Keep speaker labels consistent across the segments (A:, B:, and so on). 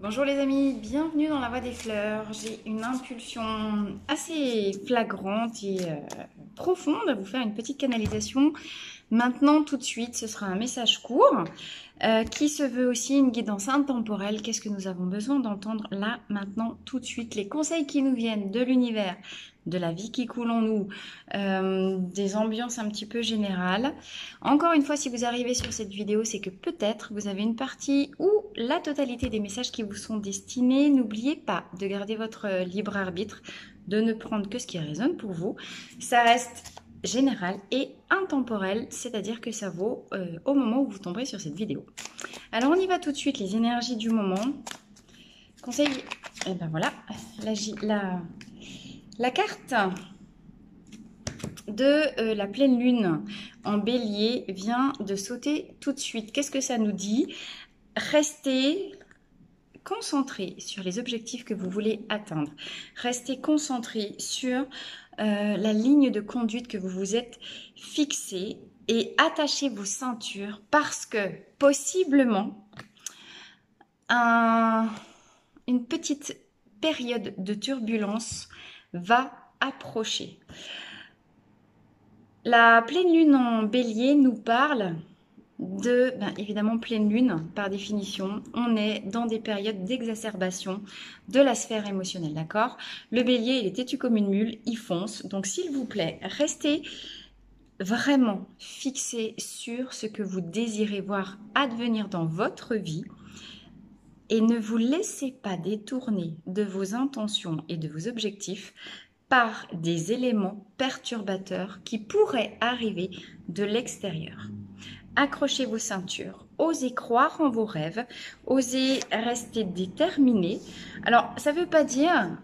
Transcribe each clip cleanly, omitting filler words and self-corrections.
A: Bonjour les amis, bienvenue dans la Voie des Fleurs. J'ai une impulsion assez flagrante et profonde à vous faire une petite canalisation. Maintenant, tout de suite, ce sera un message court qui se veut aussi une guidance intemporelle. Qu'est-ce que nous avons besoin d'entendre là, maintenant, tout de suite? Les conseils qui nous viennent de l'univers, de la vie qui coule en nous, des ambiances un petit peu générales. Encore une fois, si vous arrivez sur cette vidéo, c'est que peut-être vous avez une partie ou la totalité des messages qui vous sont destinés. N'oubliez pas de garder votre libre arbitre, de ne prendre que ce qui résonne pour vous. Ça reste général et intemporel, c'est-à-dire que ça vaut au moment où vous tomberez sur cette vidéo. Alors on y va tout de suite, les énergies du moment. Conseil, et ben voilà, la carte de la pleine lune en bélier vient de sauter tout de suite. Qu'est-ce que ça nous dit? Restez concentré sur les objectifs que vous voulez atteindre. Restez concentré sur la ligne de conduite que vous vous êtes fixée et attachez vos ceintures parce que possiblement une petite période de turbulence va approcher. La pleine lune en bélier nous parle de, évidemment, pleine lune, par définition, on est dans des périodes d'exacerbation de la sphère émotionnelle, d'accord? Le bélier, il est têtu comme une mule, il fonce, donc s'il vous plaît, restez vraiment fixé sur ce que vous désirez voir advenir dans votre vie et ne vous laissez pas détourner de vos intentions et de vos objectifs par des éléments perturbateurs qui pourraient arriver de l'extérieur. Accrochez vos ceintures, osez croire en vos rêves, osez rester déterminé. Alors, ça ne veut pas dire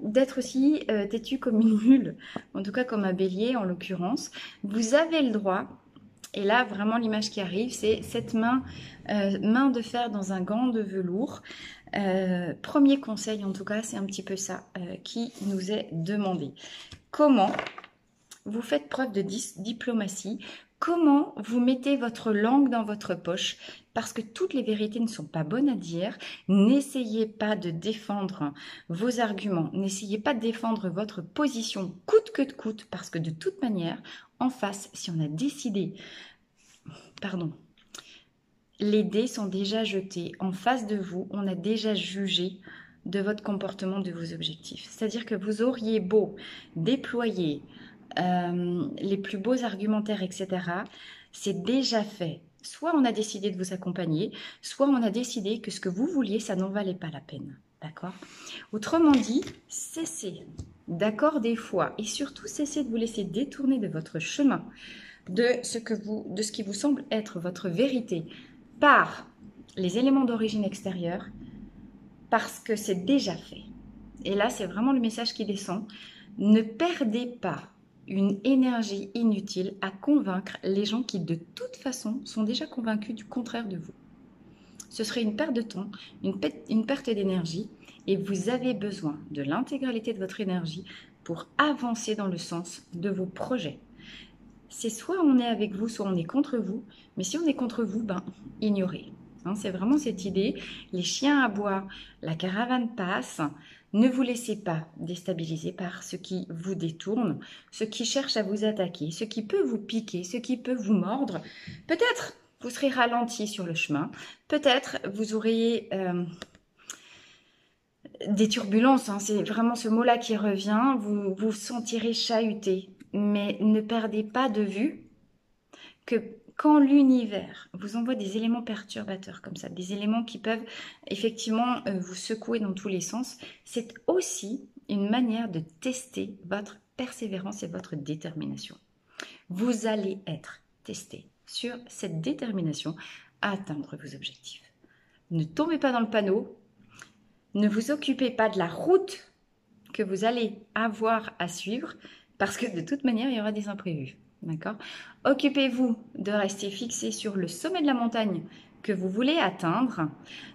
A: d'être aussi têtu comme une mule, en tout cas comme un bélier en l'occurrence. Vous avez le droit, et là vraiment l'image qui arrive, c'est cette main de fer dans un gant de velours. Premier conseil en tout cas, c'est un petit peu ça qui nous est demandé. Comment vous faites preuve de diplomatie? Comment vous mettez votre langue dans votre poche? Parce que toutes les vérités ne sont pas bonnes à dire. N'essayez pas de défendre vos arguments. N'essayez pas de défendre votre position coûte que coûte. Parce que de toute manière, en face, si on a décidé... les dés sont déjà jetés. En face de vous, on a déjà jugé de votre comportement, de vos objectifs. C'est-à-dire que vous auriez beau déployer les plus beaux argumentaires, etc. C'est déjà fait. Soit on a décidé de vous accompagner, soit on a décidé que ce que vous vouliez, ça n'en valait pas la peine. D'accord? Autrement dit, cessez d'accorder foi et surtout cessez de vous laisser détourner de votre chemin, de ce qui vous semble être votre vérité par les éléments d'origine extérieure, parce que c'est déjà fait. Et là, c'est vraiment le message qui descend. Ne perdez pas une énergie inutile à convaincre les gens qui de toute façon sont déjà convaincus du contraire de vous. Ce serait une perte de temps, une perte d'énergie et vous avez besoin de l'intégralité de votre énergie pour avancer dans le sens de vos projets. C'est soit on est avec vous, soit on est contre vous, mais si on est contre vous, ignorez. C'est vraiment cette idée, les chiens aboient, la caravane passe. Ne vous laissez pas déstabiliser par ce qui vous détourne, ce qui cherche à vous attaquer, ce qui peut vous piquer, ce qui peut vous mordre. Peut-être vous serez ralenti sur le chemin, peut-être vous auriez des turbulences, c'est vraiment ce mot-là qui revient, vous vous sentirez chahuté. Mais ne perdez pas de vue que quand l'univers vous envoie des éléments perturbateurs comme ça, des éléments qui peuvent effectivement vous secouer dans tous les sens, c'est aussi une manière de tester votre persévérance et votre détermination. Vous allez être testé sur cette détermination à atteindre vos objectifs. Ne tombez pas dans le panneau, ne vous occupez pas de la route que vous allez avoir à suivre, parce que de toute manière, il y aura des imprévus. D'accord? Occupez-vous de rester fixé sur le sommet de la montagne que vous voulez atteindre.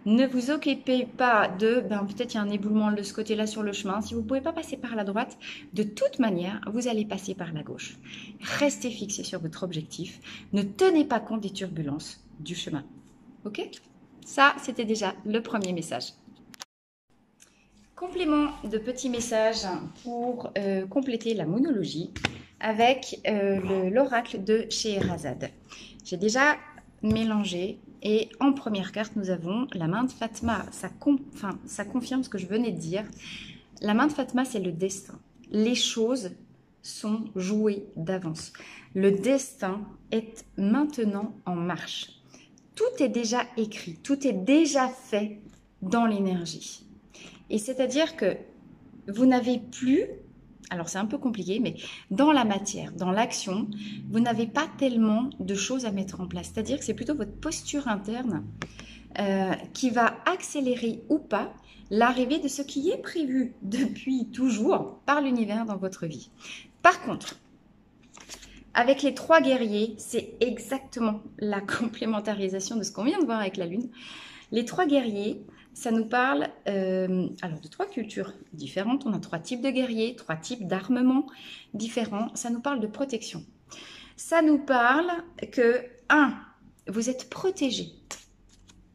A: Ne vous occupez pas de, peut-être il y a un éboulement de ce côté-là sur le chemin. Si vous ne pouvez pas passer par la droite, de toute manière, vous allez passer par la gauche. Restez fixé sur votre objectif. Ne tenez pas compte des turbulences du chemin. Ok? Ça, c'était déjà le premier message. Complément de petits messages pour compléter la monologie avec l'oracle de Scheherazade. J'ai déjà mélangé et en première carte, nous avons la main de Fatma. Ça confirme ce que je venais de dire. La main de Fatma, c'est le destin. Les choses sont jouées d'avance. Le destin est maintenant en marche. Tout est déjà écrit, tout est déjà fait dans l'énergie. Et c'est-à-dire que vous n'avez plus, alors c'est un peu compliqué, mais dans la matière, dans l'action, vous n'avez pas tellement de choses à mettre en place. C'est-à-dire que c'est plutôt votre posture interne qui va accélérer ou pas l'arrivée de ce qui est prévu depuis toujours par l'univers dans votre vie. Par contre, avec les 3 guerriers, c'est exactement la complémentarisation de ce qu'on vient de voir avec la Lune. Les 3 guerriers, ça nous parle alors de 3 cultures différentes. On a 3 types de guerriers, 3 types d'armements différents. Ça nous parle de protection. Ça nous parle que, 1, vous êtes protégé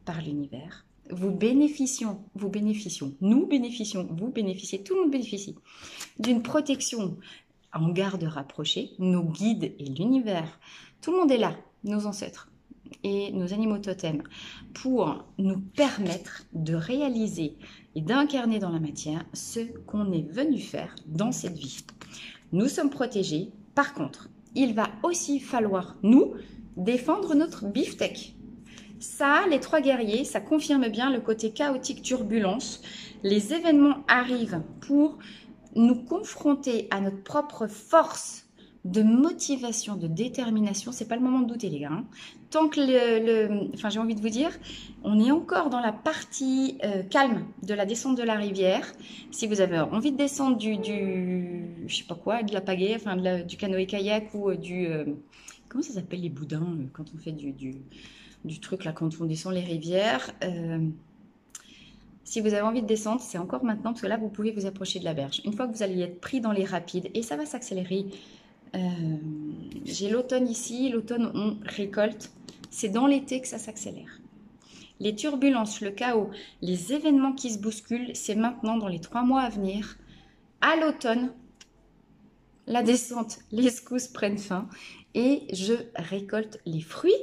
A: par l'univers. Nous bénéficions, vous bénéficiez, tout le monde bénéficie d'une protection en garde rapprochée, nos guides et l'univers. Tout le monde est là, nos ancêtres et nos animaux totems, pour nous permettre de réaliser et d'incarner dans la matière ce qu'on est venu faire dans cette vie. Nous sommes protégés. Par contre, il va aussi falloir, nous, défendre notre beefsteak. Ça, les 3 guerriers, ça confirme bien le côté chaotique, turbulence. Les événements arrivent pour nous confronter à notre propre force de motivation, de détermination. C'est pas le moment de douter, les gars. Hein. Tant que j'ai envie de vous dire, on est encore dans la partie calme de la descente de la rivière. Si vous avez envie de descendre je sais pas quoi, de la pagaie, enfin du canoë-kayak ou comment ça s'appelle les boudins quand on fait du truc là, quand on descend les rivières. Si vous avez envie de descendre, c'est encore maintenant, parce que là, vous pouvez vous approcher de la berge. Une fois que vous allez être pris dans les rapides, et ça va s'accélérer. J'ai l'automne ici, l'automne on récolte. C'est dans l'été que ça s'accélère. Les turbulences, le chaos, les événements qui se bousculent, c'est maintenant dans les 3 mois à venir. À l'automne, la descente, les secousses prennent fin et je récolte les fruits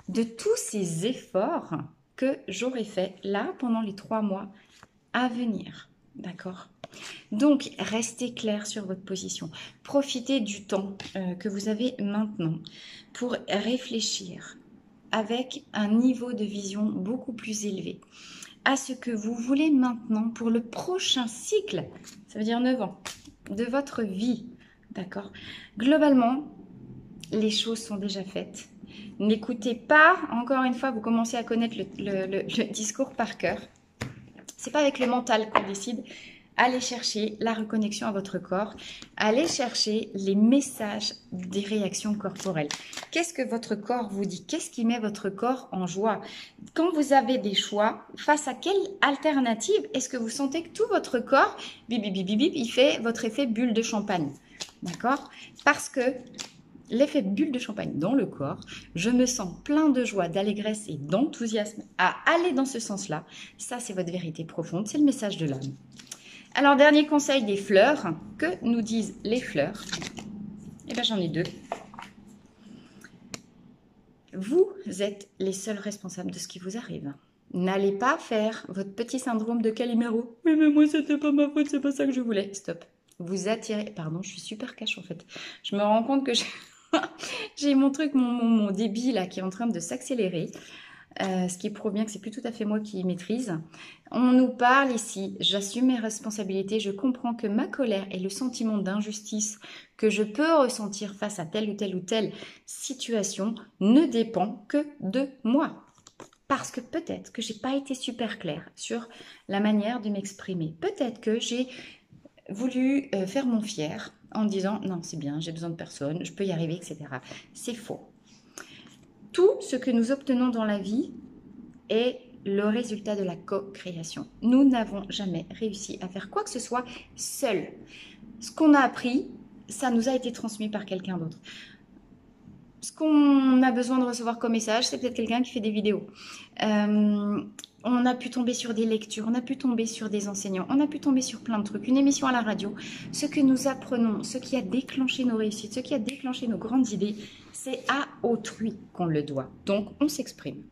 A: de tous ces efforts que j'aurai fait là pendant les 3 mois à venir. D'accord ? Donc, restez clair sur votre position. Profitez du temps que vous avez maintenant pour réfléchir avec un niveau de vision beaucoup plus élevé à ce que vous voulez maintenant pour le prochain cycle, ça veut dire 9 ans, de votre vie. D'accord ? Globalement, les choses sont déjà faites. N'écoutez pas, encore une fois, vous commencez à connaître le discours par cœur. C'est pas avec le mental qu'on décide. Allez chercher la reconnexion à votre corps. Allez chercher les messages des réactions corporelles. Qu'est-ce que votre corps vous dit? Qu'est-ce qui met votre corps en joie? Quand vous avez des choix, face à quelle alternative est-ce que vous sentez que tout votre corps, bip, bip, bip, bip, bip, il fait votre effet bulle de champagne? D'accord? Parce que l'effet bulle de champagne dans le corps, je me sens plein de joie, d'allégresse et d'enthousiasme à aller dans ce sens-là. Ça, c'est votre vérité profonde, c'est le message de l'âme. Alors, dernier conseil des fleurs. Que nous disent les fleurs? Eh bien, j'en ai 2. Vous êtes les seuls responsables de ce qui vous arrive. N'allez pas faire votre petit syndrome de Calimero. Oui, mais moi, c'était pas ma faute, c'est pas ça que je voulais. Stop. Vous attirez... Pardon, je suis super cash, en fait. Je me rends compte que j'ai mon truc, mon débit, là, qui est en train de s'accélérer. Ce qui prouve bien que c'est plus tout à fait moi qui maîtrise. On nous parle ici, j'assume mes responsabilités, je comprends que ma colère et le sentiment d'injustice que je peux ressentir face à telle ou telle situation ne dépend que de moi. Parce que peut-être que j'ai pas été super claire sur la manière de m'exprimer. Peut-être que j'ai voulu faire mon fier en disant non, c'est bien, j'ai besoin de personne, je peux y arriver, etc. C'est faux. Tout ce que nous obtenons dans la vie est le résultat de la co-création. Nous n'avons jamais réussi à faire quoi que ce soit seul. Ce qu'on a appris, ça nous a été transmis par quelqu'un d'autre. Ce qu'on a besoin de recevoir comme message, c'est peut-être quelqu'un qui fait des vidéos. On a pu tomber sur des lectures, on a pu tomber sur des enseignants, on a pu tomber sur plein de trucs, une émission à la radio. Ce que nous apprenons, ce qui a déclenché nos réussites, ce qui a déclenché nos grandes idées, c'est à autrui qu'on le doit. Donc, on s'exprime.